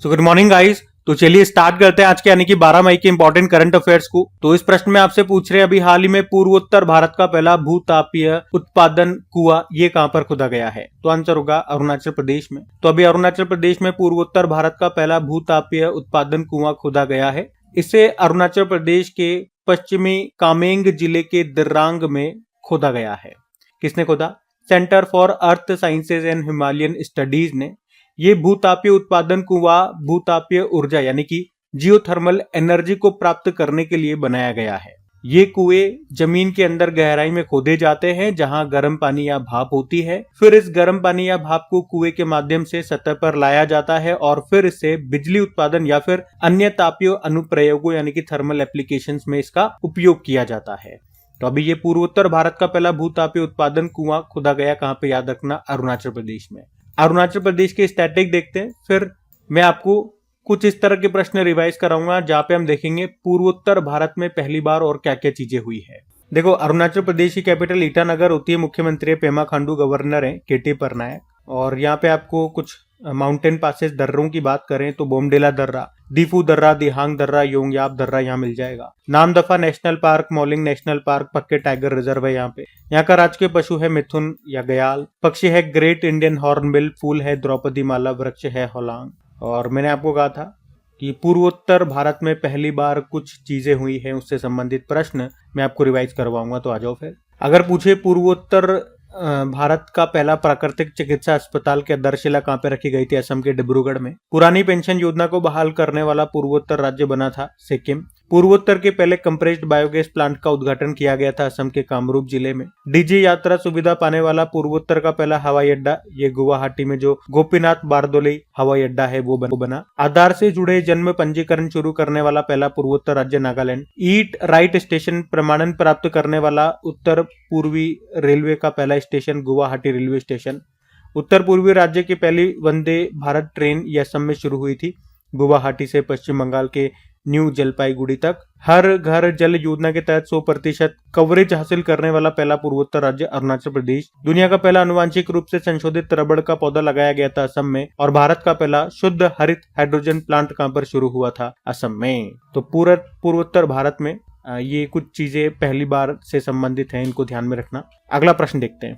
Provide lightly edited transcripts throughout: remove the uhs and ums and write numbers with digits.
So good morning guys. तो चलिए start करते हैं आज के यानी कि 12 मई के इंपॉर्टेंट करंट अफेयर्स को। तो इस प्रश्न में आपसे पूछ रहे हैं अभी हाल ही में पूर्वोत्तर भारत का पहला भूतापीय उत्पादन कुआं ये कहां पर खोदा गया है? तो आंसर होगा अरुणाचल प्रदेश में। तो अभी अरुणाचल प्रदेश में पूर्वोत्तर भारत का पहला भूतापीय उत्पादन कुआं खोदा गया है। इसे अरुणाचल प्रदेश के पश्चिमी कामेंग जिले के दिरांग में खोदा गया है। किसने खोदा? Centre for earth sciences and Himalayan studies ने। ये भूतापीय उत्पादन कुआं भूतापीय ऊर्जा यानी कि जियोथर्मल एनर्जी को प्राप्त करने के लिए बनाया गया है। ये कुएं जमीन के अंदर गहराई में खोदे जाते हैं जहां गर्म पानी या भाप होती है। फिर इस गर्म पानी या भाप को कुएं के माध्यम से सतह पर लाया जाता है और फिर इससे बिजली उत्पादन या फिर अन्य तापीय अनुप्रयोगों यानी कि थर्मल एप्लीकेशंस में इसका उपयोग किया जाता है। तो अभी ये पूर्वोत्तर भारत का पहला भूतापीय उत्पादन कुआं खोदा गया कहां पे? याद रखना, अरुणाचल प्रदेश में। अरुणाचल प्रदेश के स्टैटिक देखते हैं, फिर मैं आपको कुछ इस तरह के प्रश्न रिवाइज कराऊंगा जहां पे हम देखेंगे पूर्वोत्तर भारत में पहली बार और क्या क्या चीजें हुई है। देखो, अरुणाचल प्रदेश की कैपिटल ईटानगर होती है। मुख्यमंत्री पेमा खांडू, गवर्नर है केटी परनायक। और यहाँ पे आपको कुछ माउंटेन पासेस दर्रों की बात करें तो बोमडेला दर्रा, दीफू दर्रा, दिहांग दर्रा, योंगयाब दर्रा यहाँ मिल जाएगा। Namdapha national park, Mouling national park, पक्के टाइगर रिजर्व है यहाँ पे। यहाँ का राजकीय पशु है मिथुन या गयाल। पक्षी है ग्रेट इंडियन हॉर्नबिल। फूल है द्रौपदी माला। वृक्ष है होलांग। और मैंने आपको कहा था कि पूर्वोत्तर भारत में पहली बार कुछ चीजें हुई हैं, उससे संबंधित प्रश्न मैं आपको रिवाइज करवाऊंगा। तो आ जाओ फिर। अगर पूछे पूर्वोत्तर भारत का पहला प्राकृतिक चिकित्सा अस्पताल की आधारशिला कहां पे रखी गई थी? असम के डिब्रूगढ़ में। पुरानी पेंशन योजना को बहाल करने वाला पूर्वोत्तर राज्य बना था सिक्किम। पूर्वोत्तर के पहले कंप्रेस्ड बायोगैस प्लांट का उद्घाटन किया गया था असम के कामरूप जिले में। डीजी यात्रा सुविधा पाने वाला पूर्वोत्तर का पहला हवाई अड्डा ये गुवाहाटी में जो गोपीनाथ बारदोली हवाई अड्डा है वो बना। आधार से जुड़े जन्म पंजीकरण शुरू करने वाला पहला पूर्वोत्तर राज्य नागालैंड। ईट राइट स्टेशन प्रमाणन प्राप्त करने वाला उत्तर पूर्वी रेलवे का पहला स्टेशन गुवाहाटी रेलवे स्टेशन। उत्तर पूर्वी राज्य की पहली वंदे भारत ट्रेन ये असम में शुरू हुई थी, गुवाहाटी से पश्चिम बंगाल के न्यू जलपाईगुड़ी तक। हर घर जल योजना के तहत 100% कवरेज हासिल करने वाला पहला पूर्वोत्तर राज्य अरुणाचल प्रदेश। दुनिया का पहला आनुवांशिक रूप से संशोधित रबड़ का पौधा लगाया गया था असम में। और भारत का पहला शुद्ध हरित हाइड्रोजन प्लांट कहां पर शुरू हुआ था? असम में। तो पूर्वोत्तर भारत में ये कुछ चीजें पहली बार से संबंधित हैं, इनको ध्यान में रखना। अगला प्रश्न देखते हैं।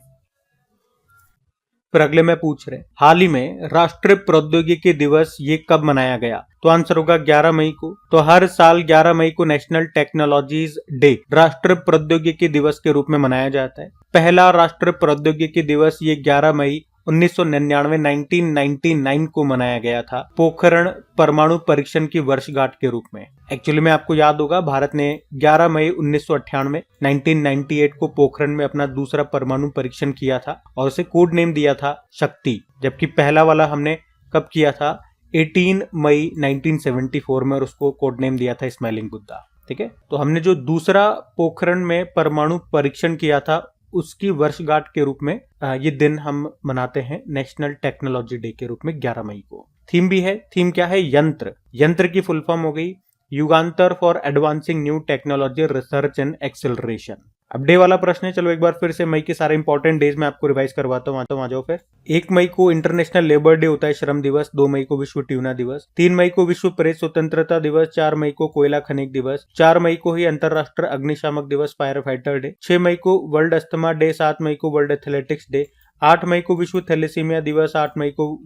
फिर अगले में पूछ रहे हाल ही में राष्ट्रीय प्रौद्योगिकी दिवस ये कब मनाया गया? तो आंसर होगा 11 मई को। तो हर साल 11 मई को नेशनल टेक्नोलॉजीज डे राष्ट्रीय प्रौद्योगिकी दिवस के रूप में मनाया जाता है। पहला राष्ट्रीय प्रौद्योगिकी दिवस ये 11 मई 1999 को मनाया गया था, पोखरण परमाणु परीक्षण की वर्षगांठ के रूप में। एक्चुअली में आपको याद होगा भारत ने 11 मई 1998 को पोखरण में अपना दूसरा परमाणु परीक्षण किया था और उसे कोड नेम दिया था शक्ति। जबकि पहला वाला हमने कब किया था? 18 मई 1974 में, और उसको कोड नेम दिया था स्माइलिंग बुद्धा। ठीक है, तो हमने जो दूसरा पोखरण में परमाणु परीक्षण किया था उसकी वर्षगांठ के रूप में ये दिन हम मनाते हैं नेशनल टेक्नोलॉजी डे के रूप में 11 मई को। थीम भी है। थीम क्या है? यंत्र। यंत्र की फुल फॉर्म हो गई Yugantar for advancing new technology research and acceleration. अब डे वाला प्रश्न है, चलो एक बार फिर से मई के सारे इंपॉर्टेंट डेज में आपको रिवाइज करवाता हूँ। आ जाओ फिर। 1 मई को इंटरनेशनल लेबर डे होता है, श्रम दिवस। 2 मई को विश्व ट्यूना दिवस। 3 मई को विश्व प्रेस स्वतंत्रता दिवस। 4 मई को कोयला खनिक दिवस। 4 मई को ही अंतरराष्ट्रीय अग्निशामक दिवस, फायर फाइटर डे। 6 मई को वर्ल्ड अस्थमा डे। 7 मई को वर्ल्ड एथलेटिक्स डे। 8 मई को विश्व थैलेसीमिया दिवस। 8 मई को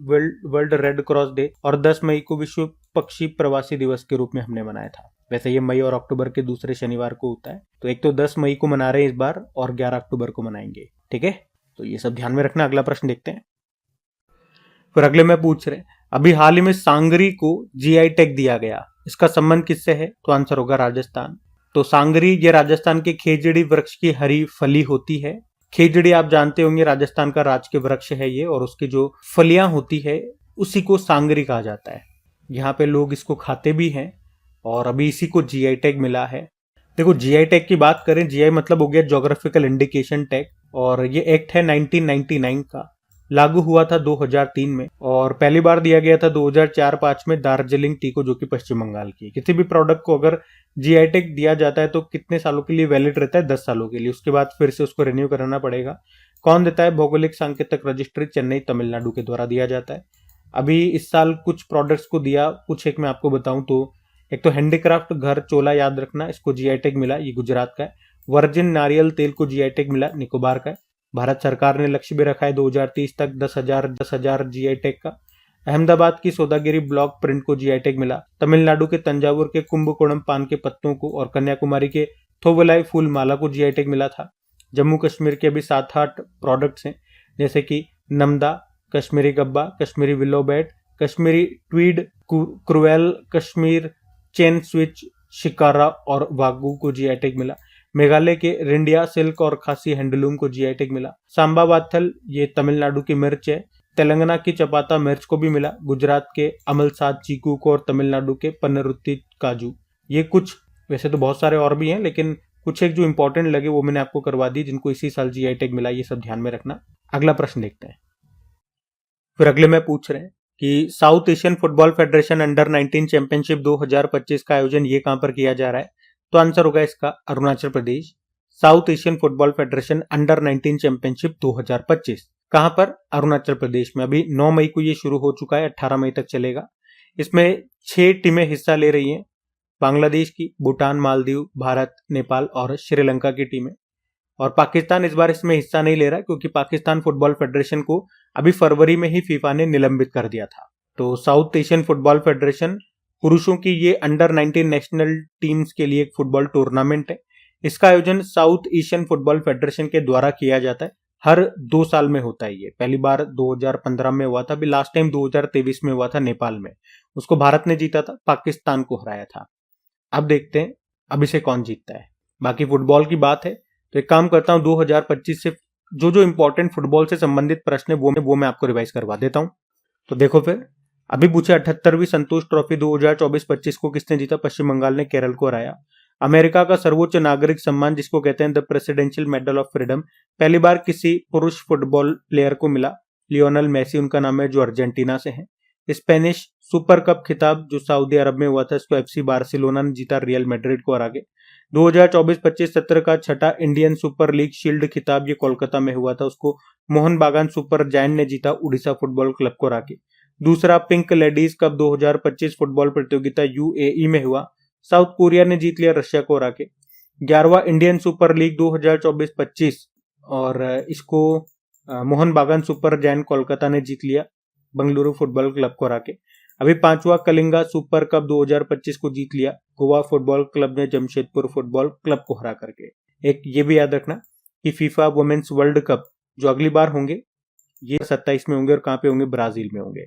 वर्ल्ड रेड क्रॉस डे। और 10 मई को विश्व पक्षी प्रवासी दिवस के रूप में हमने मनाया था। वैसे ये मई और अक्टूबर के दूसरे शनिवार को होता है, तो एक तो 10 मई को मना रहे हैं इस बार और 11 अक्टूबर को मनाएंगे। ठीक है, तो ये सब ध्यान में रखना। अगला प्रश्न देखते हैं। फिर अगले में पूछ रहे अभी हाल ही में सांगरी को जीआई टैग दिया गया, इसका संबंध किससे है? तो आंसर होगा राजस्थान। तो सांगरी ये राजस्थान के खेजड़ी वृक्ष की हरी फली होती है। खेजड़ी आप जानते होंगे राजस्थान का राजकीय वृक्ष है ये, और उसकी जो फलियां होती है उसी को सांगरी कहा जाता है। यहाँ पे लोग इसको खाते भी हैं और अभी इसी को जीआई टैग मिला है। देखो, जीआई टैग की बात करें, जीआई मतलब हो गया ज्योग्राफिकल इंडिकेशन टैग, और ये एक्ट है 1999 का, लागू हुआ था 2003 में, और पहली बार दिया गया था 2004-05 में दार्जिलिंग टी को, जो कि पश्चिम बंगाल की। किसी भी प्रोडक्ट को अगर जीआई टैग दिया जाता है तो कितने सालों के लिए वैलिड रहता है? 10 सालों के लिए। उसके बाद फिर से उसको रिन्यू कराना पड़ेगा। कौन देता है? भौगोलिक सांकेतिक रजिस्ट्री, चेन्नई तमिलनाडु के द्वारा दिया जाता है। अभी इस साल कुछ प्रोडक्ट्स को दिया, कुछ एक मैं आपको बताऊं तो एक तो हैंडीक्राफ्ट घर चोला याद रखना, इसको जीआई टैग मिला, ये गुजरात का है। वर्जिन नारियल तेल को जीआई टैग मिला, निकोबार का है। भारत सरकार ने लक्ष्य भी रखा है 2030 तक 10,000 जीआई टैग का। अहमदाबाद की सौदागिरी ब्लॉक प्रिंट को जीआई टैग मिला। तमिलनाडु के तंजावुर के कुंभकोणम पान के पत्तों को और कन्याकुमारी के थोवलाई फूल माला को जीआई टैग मिला था। जम्मू कश्मीर के अभी 7-8 प्रोडक्ट्स हैं, जैसे कि Namda, Kashmiri Gabba, Kashmiri willow bat, Kashmiri Tweed, cruel Kashmir, chain switch, shikara और वागू को जीआई टैग मिला। मेघालय के रिंडिया सिल्क और खासी हैंडलूम को जीआई टैग मिला। सांबा वाथल ये तमिलनाडु की मिर्च है। तेलंगाना की चपाता मिर्च को भी मिला। गुजरात के अमलसाद चीकू को और तमिलनाडु के पन्नरुत्ती काजू। ये कुछ, वैसे तो बहुत सारे और भी हैं, लेकिन कुछ एक जो इंपॉर्टेंट लगे वो मैंने आपको करवा दी, जिनको इसी साल जीआई टैग मिला। ये सब ध्यान में रखना। अगला प्रश्न देखते हैं। फिर अगले में पूछ रहे हैं कि south Asian Football Federation under 19 championship 2025 का आयोजन ये कहां पर किया जा रहा है? तो आंसर होगा इसका Arunachal Pradesh. South Asian Football Federation under 19 championship 2025 कहां पर? अरुणाचल प्रदेश में। अभी 9 मई को ये शुरू हो चुका है, 18 मई तक चलेगा। इसमें 6 टीमें हिस्सा ले रही हैं, बांग्लादेश की, भूटान, मालदीव, भारत, नेपाल और श्रीलंका की टीमें। और पाकिस्तान इस बार इसमें हिस्सा नहीं ले रहा क्योंकि पाकिस्तान फुटबॉल फेडरेशन को अभी फरवरी में ही फीफा ने निलंबित कर दिया था। तो साउथ एशियन फुटबॉल फेडरेशन पुरुषों की ये अंडर 19 नेशनल टीम्स के लिए एक फुटबॉल टूर्नामेंट है। इसका आयोजन साउथ एशियन फुटबॉल फेडरेशन के द्वारा किया जाता है। हर 2 साल में होता है ये। पहली बार 2015 में हुआ था, अभी लास्ट टाइम 2023 में हुआ था नेपाल में। उसको भारत ने जीता था, पाकिस्तान को हराया था। अब देखते हैं अभी से कौन जीतता है। बाकी फुटबॉल की बात है तो एक काम करता हूं, 2025 से जो इंपॉर्टेंट फुटबॉल से संबंधित प्रश्न है वो मैं आपको रिवाइज करवा देता हूं। तो देखो फिर, अभी पूछे 78वीं संतोष ट्रॉफी 2024-25 को किसने जीता? पश्चिम बंगाल ने केरल को हराया। अमेरिका का सर्वोच्च नागरिक सम्मान जिसको कहते हैं the presidential medal of freedom, पहली बार किसी पुरुष फुटबॉल प्लेयर को मिला। लियोनल मेसी उनका नाम है, जो अर्जेंटीना से है। स्पेनिश सुपर कप खिताब जो सऊदी अरब में हुआ था, इसको एफसी बार्सिलोना ने जीता रियल मैड्रिड को हरा के। 2024-25 सत्र का छठा इंडियन सुपर लीग शील्ड खिताब ये कोलकाता में हुआ था, उसको मोहन बागान सुपर जायंट ने जीता उड़ीसा फुटबॉल क्लब को हरा के। दूसरा पिंक लेडीज कप 2025 फुटबॉल प्रतियोगिता यूएई में हुआ, साउथ कोरिया ने जीत लिया रशिया को हरा के। 11वां इंडियन सुपर लीग 2024-25 और इसको मोहन बागान सुपर जायंट कोलकाता ने जीत लिया बंगलुरु फुटबॉल क्लब को हरा के। अभी 5वां कलिंगा सुपर कप 2025 को जीत लिया गोवा फुटबॉल क्लब ने जमशेदपुर फुटबॉल क्लब को हरा करके। एक ये भी याद रखना कि फीफा वुमेन्स वर्ल्ड कप जो अगली बार होंगे ये 27 में होंगे और कहां पे होंगे? ब्राजील में होंगे।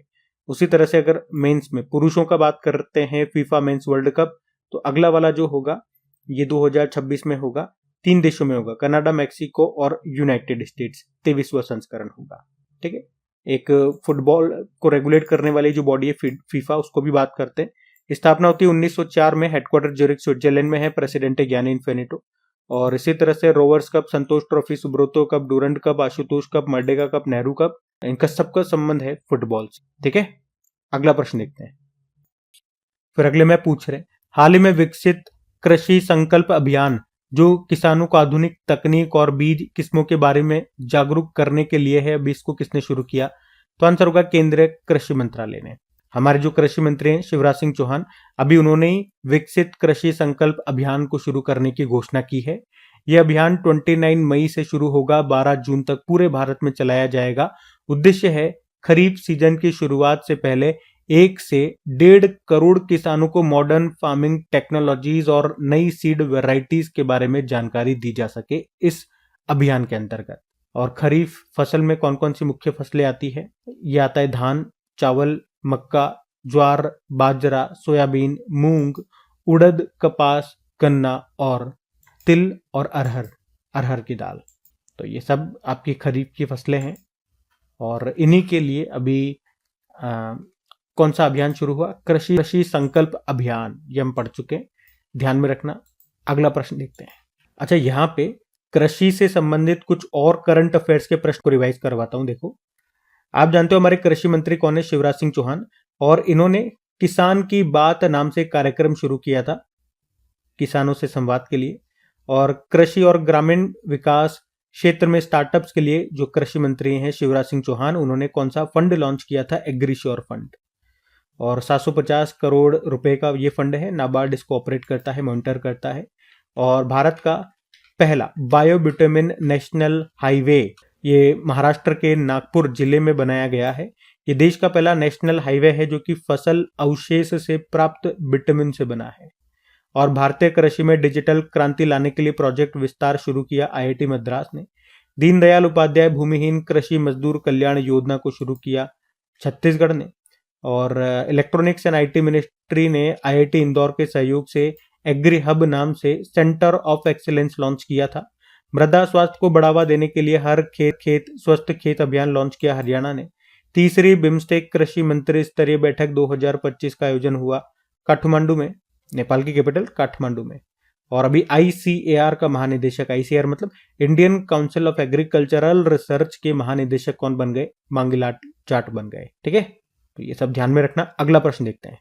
उसी तरह से अगर मेंस में पुरुषों का बात करते हैं फीफा मेंस वर्ल्ड कप, तो अगला वाला जो होगा ये 2026 में होगा। 3 देशों में होगा, कनाडा, मैक्सिको और यूनाइटेड स्टेट्स। 23वां संस्करण होगा। ठीक है, एक फुटबॉल को रेगुलेट करने वाली जो बॉडी है फीफा, उसको भी बात करते हैं। स्थापना होती है 1904 में, हेडक्वार्टर ज्यूरिख स्विट्जरलैंड में है, प्रेसिडेंट है ज्ञानी इन्फेनिटो। और इसी तरह से Rovers Cup, Santosh Trophy, Subroto Cup, Durand Cup, Ashutosh Cup, Merdeka Cup, Nehru Cup, इनका सबका संबंध है फुटबॉल से। ठीक है, अगला प्रश्न देखते हैं। फिर अगले में पूछ रहे, हाल ही में विकसित कृषि संकल्प अभियान जो किसानों को आधुनिक तकनीक और बीज किस्मों के बारे में जागरूक करने के लिए है, अभी इसको किसने शुरू किया? तो आंसर होगा केंद्रीय कृषि मंत्रालय ने। हमारे जो कृषि मंत्री हैं शिवराज सिंह चौहान, अभी उन्होंने ही विकसित कृषि संकल्प अभियान को शुरू करने की घोषणा की है। यह अभियान 29 मई से शुरू होगा, 12 जून तक पूरे भारत में चलाया जाएगा। उद्देश्य है खरीफ सीजन की शुरुआत से पहले 1 से 1.5 करोड़ किसानों को मॉडर्न फार्मिंग टेक्नोलॉजीज और नई सीड वेराइटीज के बारे में जानकारी दी जा सके इस अभियान के अंतर्गत। और खरीफ फसल में कौन कौन सी मुख्य फसलें आती है? ये आता है धान, चावल, मक्का, ज्वार, बाजरा, सोयाबीन, मूंग, उड़द, कपास, गन्ना और तिल और अरहर की दाल। तो ये सब आपकी खरीफ की फसलें हैं। और इन्हीं के लिए अभी कौन सा अभियान शुरू हुआ? कृषि संकल्प अभियान। ये हम पढ़ चुके हैं, ध्यान में रखना। अगला प्रश्न देखते हैं। अच्छा, यहाँ पे कृषि से संबंधित कुछ और करंट अफेयर्स के प्रश्न को रिवाइज करवाता हूं। देखो, आप जानते हो हमारे कृषि मंत्री कौन है? शिवराज सिंह चौहान। और इन्होंने किसान की बात नाम से कार्यक्रम शुरू किया था किसानों से संवाद के लिए। और कृषि और ग्रामीण विकास, क्षेत्र में स्टार्टअप्स के लिए जो कृषि मंत्री हैं शिवराज सिंह चौहान, उन्होंने कौन सा फंड लॉन्च किया था? एग्रीश्योर फंड। और 750 करोड़ रुपए का ये फंड है। नाबार्ड इसको ऑपरेट करता है, मॉनिटर करता है। और भारत का पहला बायोबिटामिन नेशनल हाईवे ये महाराष्ट्र के नागपुर जिले में बनाया गया है। ये देश का पहला नेशनल हाईवे है जो कि फसल अवशेष से प्राप्त विटामिन से बना है। और भारतीय कृषि में डिजिटल क्रांति लाने के लिए प्रोजेक्ट विस्तार शुरू किया आईआईटी मद्रास ने। दीनदयाल उपाध्याय भूमिहीन कृषि मजदूर कल्याण योजना को शुरू किया छत्तीसगढ़ ने। और इलेक्ट्रॉनिक्स एंड आईटी मिनिस्ट्री ने आईआईटी इंदौर के सहयोग से एग्री हब नाम से सेंटर ऑफ एक्सीलेंस लॉन्च किया था। मृदा स्वास्थ्य को बढ़ावा देने के लिए हर खेत स्वस्थ खेत अभियान लॉन्च किया हरियाणा ने। तीसरी बिम्स्टेक कृषि मंत्री स्तरीय बैठक 2025 का आयोजन हुआ काठमांडू में, नेपाल की कैपिटल काठमांडू में। और अभी आईसीएआर का महानिदेशक, आईसीएआर मतलब Indian council of agricultural research के महानिदेशक कौन बन गए? मांगीलाल जाट बन गए। ठीक है, तो ये सब ध्यान में रखना। अगला प्रश्न देखते हैं।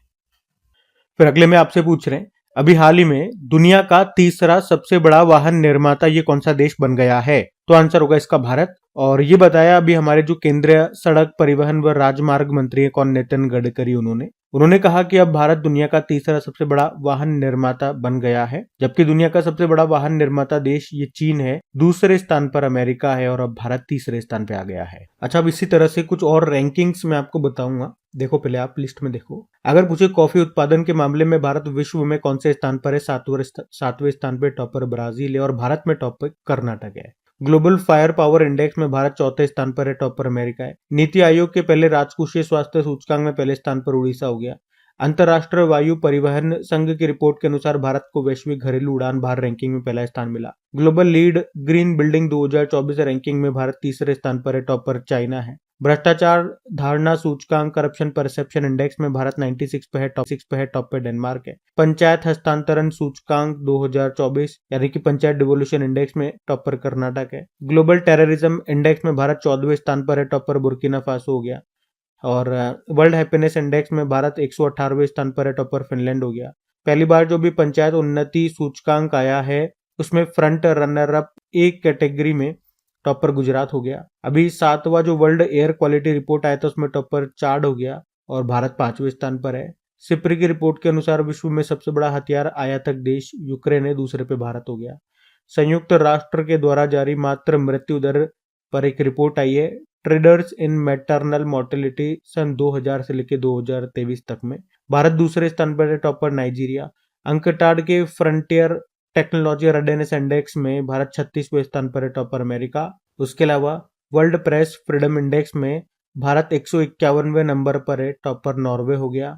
फिर अगले में आपसे पूछ रहे हैं, अभी हाल ही में दुनिया का तीसरा सबसे बड़ा वाहन निर्माता ये कौन सा देश बन गया है? तो आंसर होगा इसका भारत। और ये बताया अभी हमारे जो केंद्रीय सड़क परिवहन व राजमार्ग मंत्री है कौन? नितिन गडकरी। उन्होंने कहा कि अब भारत दुनिया का तीसरा सबसे बड़ा वाहन निर्माता बन गया है, जबकि दुनिया का सबसे बड़ा वाहन निर्माता देश ये चीन है, दूसरे स्थान पर अमेरिका है और अब भारत तीसरे स्थान पे आ गया है। अच्छा, अब इसी तरह से कुछ और रैंकिंग्स मैं आपको बताऊंगा। देखो, पहले आप लिस्ट में देखो। अगर पूछे कॉफी उत्पादन के मामले में भारत विश्व में कौन से स्थान पर है? सातवें स्थान पे टॉपर ब्राजील है और भारत में टॉप पे कर्नाटक है। ग्लोबल फायर पावर इंडेक्स में भारत चौथे स्थान पर है, टॉपर अमेरिका है। नीति आयोग के पहले राजकोषीय स्वास्थ्य सूचकांक में पहले स्थान पर उड़ीसा हो गया। अंतरराष्ट्रीय वायु परिवहन संघ की रिपोर्ट के अनुसार भारत को वैश्विक घरेलू उड़ान भार रैंकिंग में पहला स्थान मिला। Global lead green building 2024 ranking में भारत तीसरे स्थान पर है, टॉपर चाइना है। भ्रष्टाचार धारणा सूचकांक करप्शन परसेप्शन इंडेक्स में भारत 96 पे है, टॉप पे डेनमार्क है। पंचायत हस्तांतरण सूचकांक 2024 यानी कि पंचायत डिवोल्यूशन इंडेक्स में टॉप पर कर्नाटक है। ग्लोबल टेररिज्म इंडेक्स में भारत 14वें स्थान पर है, टॉप पर बुर्किना फासो हो गया। और वर्ल्ड हैप्पीनेस इंडेक्स में भारत 118वें स्थान पर है, टॉप पर फिनलैंड हो गया। पहली बार जो भी पंचायत उन्नति सूचकांक आया है उसमें फ्रंट रनर अप एक कैटेगरी में टॉपर गुजरात हो गया। अभी 7वां जो वर्ल्ड एयर क्वालिटी रिपोर्ट आया था उसमें टॉपर चार्ड हो गया और भारत 5वें स्थान पर है। सिप्री की रिपोर्ट के अनुसार विश्व में सबसे बड़ा हथियार आयातक देश यूक्रेन है, दूसरे पे भारत हो गया। संयुक्त राष्ट्र के द्वारा जारी मातृ मृत्यु दर पर एक रिपोर्ट आई है, ट्रेडर्स इन मैटरनल मोर्टेलिटी सन 2000 से लेकर 2023 तक में भारत दूसरे स्थान पर है, टॉपर नाइजीरिया। अंकटाड के फ्रंटियर टेक्नोलॉजी रेडीनेस इंडेक्स में भारत 36वें स्थान पर है, टॉपर अमेरिका। उसके अलावा वर्ल्ड प्रेस फ्रीडम इंडेक्स में भारत 151वें नंबर पर है, टॉपर नॉर्वे हो गया।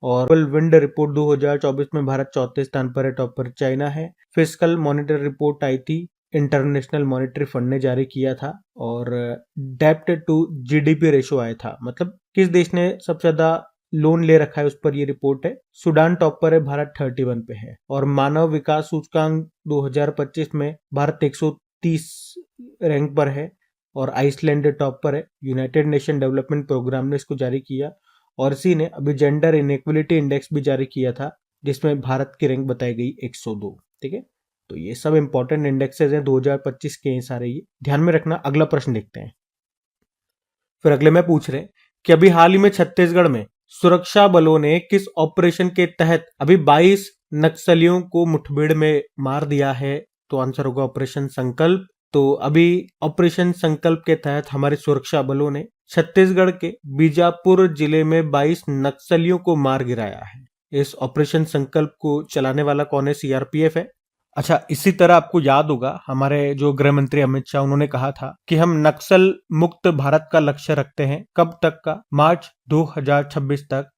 और विंड रिपोर्ट 2024 में भारत चौथे स्थान पर है, टॉपर चाइना है। फिस्कल मॉनिटर रिपोर्ट आई थी, इंटरनेशनल मॉनिटरी फंड ने जारी किया था। और डेप्ट टू जीडीपी रेशो आया था, मतलब किस देश ने सबसे ज्यादा लोन ले रखा है उस पर ये रिपोर्ट है। सूडान टॉप पर है, भारत 31 पे है। और मानव विकास सूचकांक 2025 में भारत 130 रैंक पर है और आइसलैंड टॉप पर है। यूनाइटेड नेशन डेवलपमेंट प्रोग्राम ने इसको जारी किया। और इसी ने अभी जेंडर इनइक्वलिटी इंडेक्स भी जारी किया था जिसमें भारत की रैंक बताई गई 102। ठीक है, तो ये सब इंपॉर्टेंट इंडेक्सेस हैं 2025 के, ये सारे ये ध्यान में रखना। अगला प्रश्न देखते हैं। फिर अगले में पूछ रहे हैं कि अभी हाल ही में छत्तीसगढ़ में सुरक्षा बलों ने किस ऑपरेशन के तहत अभी 22 नक्सलियों को मुठभेड़ में मार दिया है? तो आंसर होगा ऑपरेशन संकल्प। तो अभी ऑपरेशन संकल्प के तहत हमारे सुरक्षा बलों ने छत्तीसगढ़ के बीजापुर जिले में 22 नक्सलियों को मार गिराया है। इस ऑपरेशन संकल्प को चलाने वाला कौन है? सीआरपीएफ है। अच्छा, इसी तरह आपको याद होगा हमारे जो गृह मंत्री अमित शाह, उन्होंने कहा था कि हम नक्सल मुक्त भारत का लक्ष्य रखते हैं। कब तक का? मार्च 2026 तक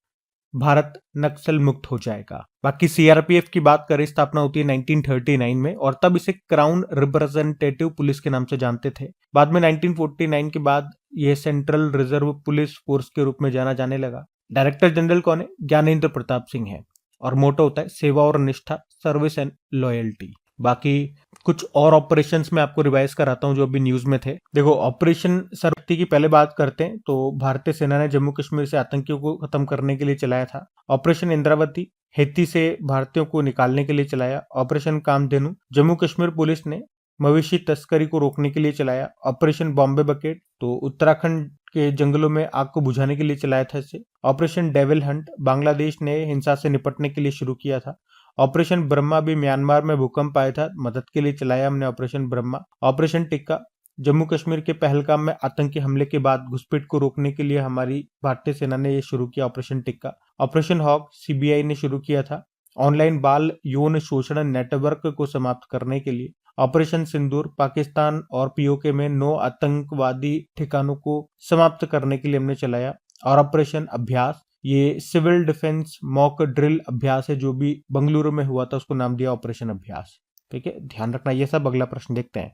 भारत नक्सल मुक्त हो जाएगा। बाकी सीआरपीएफ की बात करें, स्थापना होती है 1939 में और तब इसे क्राउन रिप्रेजेंटेटिव पुलिस के नाम से जानते थे। बाद में 1949 के बाद यह सेंट्रल रिजर्व पुलिस फोर्स के रूप में जाना जाने लगा। डायरेक्टर जनरल कौन है? ज्ञानेंद्र प्रताप सिंह है। और मोटो होता है सेवा और निष्ठा, सर्विस एंड लॉयल्टी। बाकी कुछ और ऑपरेशंस में आपको रिवाइज कराता हूं जो अभी न्यूज में थे। देखो, ऑपरेशन सर्वशक्ति की पहले बात करते हैं तो भारतीय सेना ने जम्मू कश्मीर से आतंकियों को खत्म करने के लिए चलाया था। ऑपरेशन इंद्रावती हैती से भारतीयों को निकालने के लिए चलाया। ऑपरेशन कामधेनु जम्मू कश्मीर पुलिस ने मवेशी तस्करी को रोकने के लिए चलाया। ऑपरेशन बॉम्बे बकेट, तो उत्तराखंड के जंगलों में आग को बुझाने के लिए चलाया था इसे। ऑपरेशन डेविल हंट, बांग्लादेश ने हिंसा से निपटने के लिए शुरू किया था। ऑपरेशन ब्रह्मा भी म्यांमार में भूकंप आया था, मदद के लिए चलाया हमने ऑपरेशन ब्रह्मा। ऑपरेशन टिक्का, जम्मू कश्मीर के पहलगाम में आतंकी हमले के बाद घुसपैठ को रोकने के लिए हमारी भारतीय सेना ने यह शुरू किया operation Tikka. Operation hawk CBI ने शुरू किया था ऑनलाइन बाल यौन शोषण नेटवर्क को समाप्त करने के लिए। ऑपरेशन सिंदूर, पाकिस्तान और पीओके में 9 आतंकवादी ठिकानों को समाप्त करने के लिए हमने चलाया। और ऑपरेशन अभ्यास, ये सिविल डिफेंस मॉक ड्रिल अभ्यास है जो भी बंगलुरु में हुआ था, उसको नाम दिया ऑपरेशन अभ्यास। ठीक है, ध्यान रखना ये सब। अगला प्रश्न देखते हैं।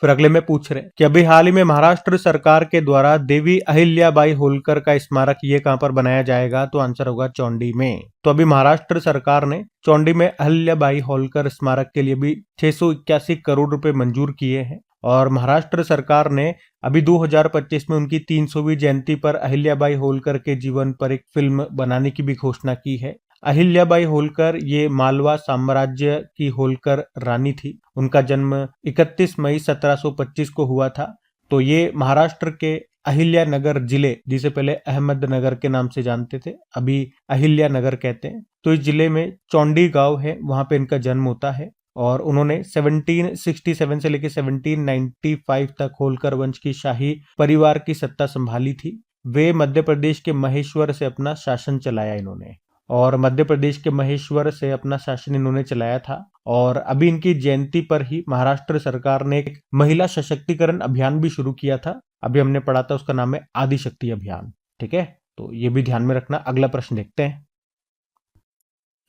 फिर अगले में पूछ रहे कि अभी हाल ही में महाराष्ट्र सरकार के द्वारा देवी अहिल्याबाई होलकर का स्मारक ये कहां पर बनाया जाएगा, तो आंसर होगा चौंडी में। तो अभी महाराष्ट्र सरकार ने चौंडी में अहिल्याबाई होलकर स्मारक के लिए भी 681 करोड़ रुपए मंजूर किए हैं। और महाराष्ट्र सरकार ने अभी 2025 में उनकी 300वीं जयंती पर अहिल्याबाई होलकर के जीवन पर एक फिल्म बनाने की भी घोषणा की है। अहिल्याबाई होलकर ये मालवा साम्राज्य की होलकर रानी थी। उनका जन्म 31 मई 1725 को हुआ था। तो ये महाराष्ट्र के अहिल्यानगर जिले, जिसे पहले अहमदनगर के नाम से जानते थे, अभी अहिल्यानगर कहते हैं, तो इस जिले में चौंडी गांव है, वहां पे इनका जन्म होता है। और उन्होंने 1767 से लेकर 1795 तक होलकर वंश की शाही परिवार की सत्ता संभाली थी। वे मध्य प्रदेश के महेश्वर से अपना शासन चलाया इन्होंने, और मध्य प्रदेश के महेश्वर से अपना शासन इन्होंने चलाया था। और अभी इनकी जयंती पर ही महाराष्ट्र सरकार ने एक महिला सशक्तिकरण अभियान भी शुरू किया था, अभी हमने पढ़ा था, उसका नाम है आदिशक्ति अभियान। ठीक है, तो ये भी ध्यान में रखना। अगला प्रश्न देखते हैं।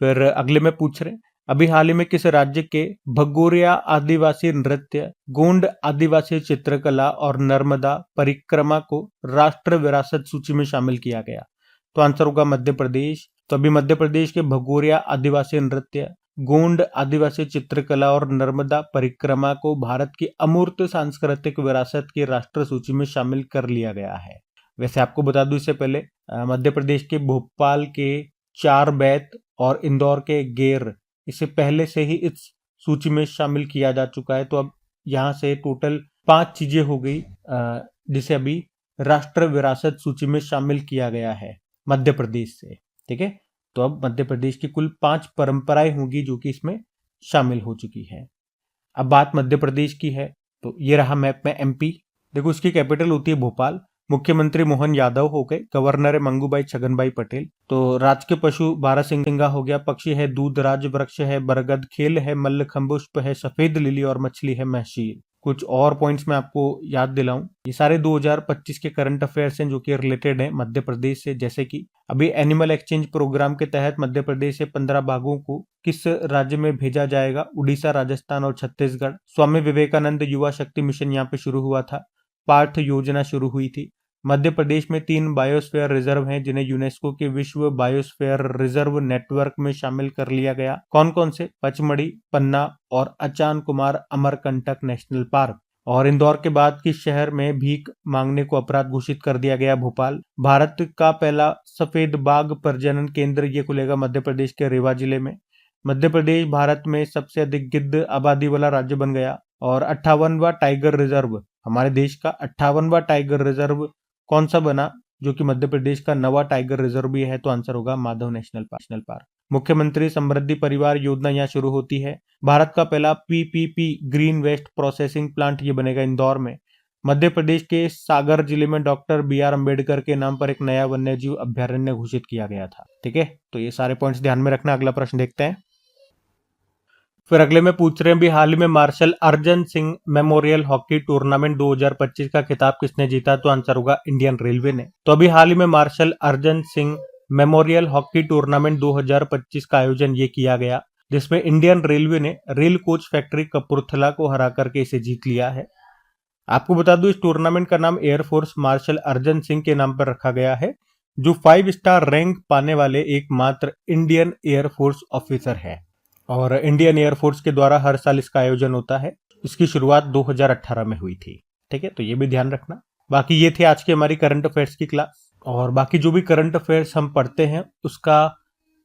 फिर अगले में पूछ रहे अभी हाल ही में किस राज्य के भगोरिया आदिवासी नृत्य, गोंड आदिवासी चित्रकला और नर्मदा परिक्रमा को राष्ट्र विरासत सूची में शामिल किया गया, तो आंसर होगा मध्य प्रदेश। तो अभी मध्य प्रदेश के भगोरिया आदिवासी नृत्य, गोंड आदिवासी चित्रकला और नर्मदा परिक्रमा को भारत की अमूर्त सांस्कृतिक विरासत की राष्ट्र सूची में शामिल कर लिया गया है। वैसे आपको बता दूं, इससे पहले मध्य प्रदेश के भोपाल के चार बैत और इंदौर के गेर, इसे पहले से ही इस सूची में शामिल किया जा चुका है। तो अब यहाँ से टोटल 5 चीजें हो गई जिसे अभी राष्ट्र विरासत सूची में शामिल किया गया है मध्य प्रदेश से। ठीक है, तो अब मध्य प्रदेश की कुल 5 परंपराएं होंगी जो कि इसमें शामिल हो चुकी है। अब बात मध्य प्रदेश की है, तो ये रहा मैप में एमपी। देखो, इसकी कैपिटल होती है भोपाल, मुख्यमंत्री मोहन यादव हो गए, गवर्नर है मंगूभाई छगनभाई पटेल। तो राज के पशु बारहसिंगा हो गया, पक्षी है दूधराज, वृक्ष है बरगद, खेल है मल्लखंभ, पुष्प है सफेद लिली और मछली है महशीर। कुछ और पॉइंट्स मैं आपको याद दिलाऊं, ये सारे 2025 के करंट अफेयर्स हैं जो कि रिलेटेड हैं मध्य प्रदेश से। जैसे कि अभी एनिमल एक्सचेंज प्रोग्राम के तहत मध्य प्रदेश से 15 बाघों को किस राज्य में भेजा जाएगा, उड़ीसा, राजस्थान और छत्तीसगढ़। स्वामी विवेकानंद युवा शक्ति मिशन यहाँ पे शुरू हुआ था, पार्थ योजना शुरू हुई थी। मध्य प्रदेश में 3 बायोस्फीयर रिजर्व हैं जिन्हें यूनेस्को के विश्व बायोस्फीयर रिजर्व नेटवर्क में शामिल कर लिया गया। कौन कौन से? पचमढ़ी, पन्ना और अचान कुमार अमरकंटक नेशनल पार्क। और इंदौर के बाद किस शहर में भीख मांगने को अपराध घोषित कर दिया गया? भोपाल। भारत का पहला सफेद बाघ प्रजनन केंद्र ये खुलेगा मध्य प्रदेश के रीवा जिले में। मध्य प्रदेश भारत में सबसे अधिक गिद्ध आबादी वाला राज्य बन गया। और 58वां टाइगर रिजर्व, हमारे देश का 58वां टाइगर रिजर्व कौन सा बना, जो कि मध्य प्रदेश का नवा टाइगर रिजर्व भी है, तो आंसर होगा माधव नेशनल पार्क। मुख्यमंत्री समृद्धि परिवार योजना यहाँ शुरू होती है। भारत का पहला PPP green waste processing plant ये बनेगा इंदौर में। मध्य प्रदेश के सागर जिले में डॉक्टर BR अम्बेडकर के नाम पर एक नया वन्यजीव अभ्यारण्य घोषित किया गया था। ठीक है, तो ये सारे पॉइंट्स ध्यान में रखना। अगला प्रश्न देखते हैं। फिर अगले में पूछ रहे हैं भी हाल ही में martial Arjan Singh memorial hockey tournament 2025 का खिताब किसने जीता, तो आंसर होगा इंडियन रेलवे ने। तो अभी हाल ही में martial Arjan Singh memorial hockey tournament 2025 का आयोजन ये किया गया, जिसमें इंडियन रेलवे ने रेल कोच फैक्ट्री कपूरथला को हरा करके इसे जीत लिया है। आपको बता दूं, इस टूर्नामेंट का नाम एयरफोर्स मार्शल अर्जन सिंह के नाम पर रखा गया है, जो 5 स्टार रैंक पाने वाले एकमात्र इंडियन एयरफोर्स ऑफिसर है। और इंडियन एयरफोर्स के द्वारा हर साल इसका आयोजन होता है। इसकी शुरुआत 2018 में हुई थी। ठीक है, तो ये भी ध्यान रखना। बाकी ये थे आज की हमारी करंट अफेयर्स की क्लास। और बाकी जो भी करंट अफेयर्स हम पढ़ते हैं उसका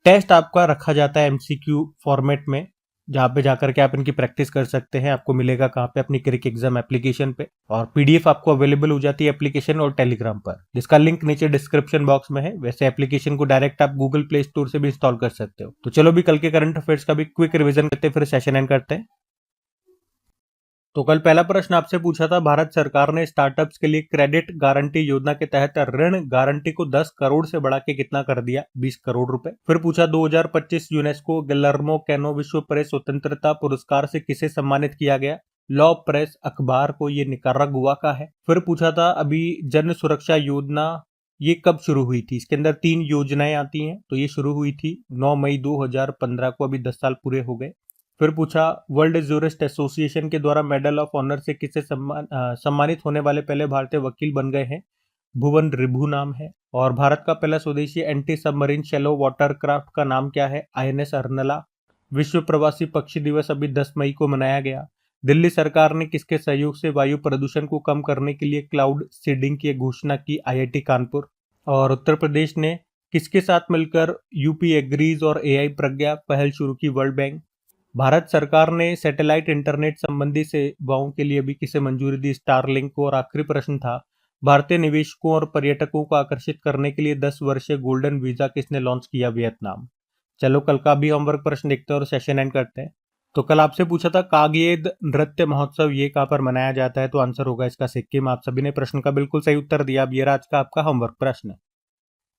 टेस्ट आपका रखा जाता है MCQ फॉर्मेट में, जहाँ पे जाकर के आप इनकी प्रैक्टिस कर सकते हैं। आपको मिलेगा कहाँ पे, अपनी क्रिक एग्जाम एप्लीकेशन पे, और पीडीएफ आपको अवेलेबल हो जाती है एप्लीकेशन और टेलीग्राम पर, जिसका लिंक नीचे डिस्क्रिप्शन बॉक्स में है। वैसे एप्लीकेशन को डायरेक्ट आप गूगल प्ले स्टोर से भी इंस्टॉल कर सकते हो। तो चलो भी कल के करंट अफेयर्स का भी क्विक रिविजन करते हैं, फिर सेशन एंड करते हैं। तो कल पहला प्रश्न आपसे पूछा था, भारत सरकार ने स्टार्टअप्स के लिए क्रेडिट गारंटी योजना के तहत ऋण गारंटी को 10 करोड़ से बढ़ा के कितना कर दिया, 20 करोड़ रुपए। फिर पूछा 2025 यूनेस्को गिलर्मो कैनो विश्व प्रेस स्वतंत्रता पुरस्कार से किसे सम्मानित किया गया, लॉ प्रेस अखबार को, ये निकारागुआ का है। फिर पूछा था अभी जन सुरक्षा योजना ये कब शुरू हुई थी, इसके अंदर 3 योजनाएं आती हैं, तो ये शुरू हुई थी 9 मई 2015 को, अभी 10 साल पूरे हो गए। फिर पूछा वर्ल्ड जूरिस्ट एसोसिएशन के द्वारा मेडल ऑफ ऑनर से किसे सम्मानित होने वाले पहले भारतीय वकील बन गए हैं, भुवन रिभु नाम है। और भारत का पहला स्वदेशी एंटी सबमरीन शैलो वाटरक्राफ्ट का नाम क्या है, आईएनएस अर्नला। विश्व प्रवासी पक्षी दिवस अभी 10 मई को मनाया गया। दिल्ली सरकार ने किसके सहयोग से वायु प्रदूषण को कम करने के लिए क्लाउड सीडिंग की घोषणा की, आईआईटी कानपुर। और उत्तर प्रदेश ने किसके साथ मिलकर यूपी एग्रीज और एआई प्रज्ञा पहल शुरू की, वर्ल्ड बैंक। भारत सरकार ने सैटेलाइट इंटरनेट संबंधी सेवाओं के लिए भी किसे मंजूरी दी, स्टारलिंक को। और आखिरी प्रश्न था, भारतीय निवेशकों और पर्यटकों को आकर्षित करने के लिए 10 वर्षीय गोल्डन वीजा किसने लॉन्च किया, वियतनाम। चलो कल का भी होमवर्क प्रश्न देखते हैं और सेशन एंड करते हैं। तो कल आपसे पूछा था कागयेद नृत्य महोत्सव ये कहाँ पर मनाया जाता है, तो आंसर होगा इसका सिक्किम। आप सभी ने प्रश्न का बिल्कुल सही उत्तर दिया। अब ये रहा आज का आपका होमवर्क प्रश्न।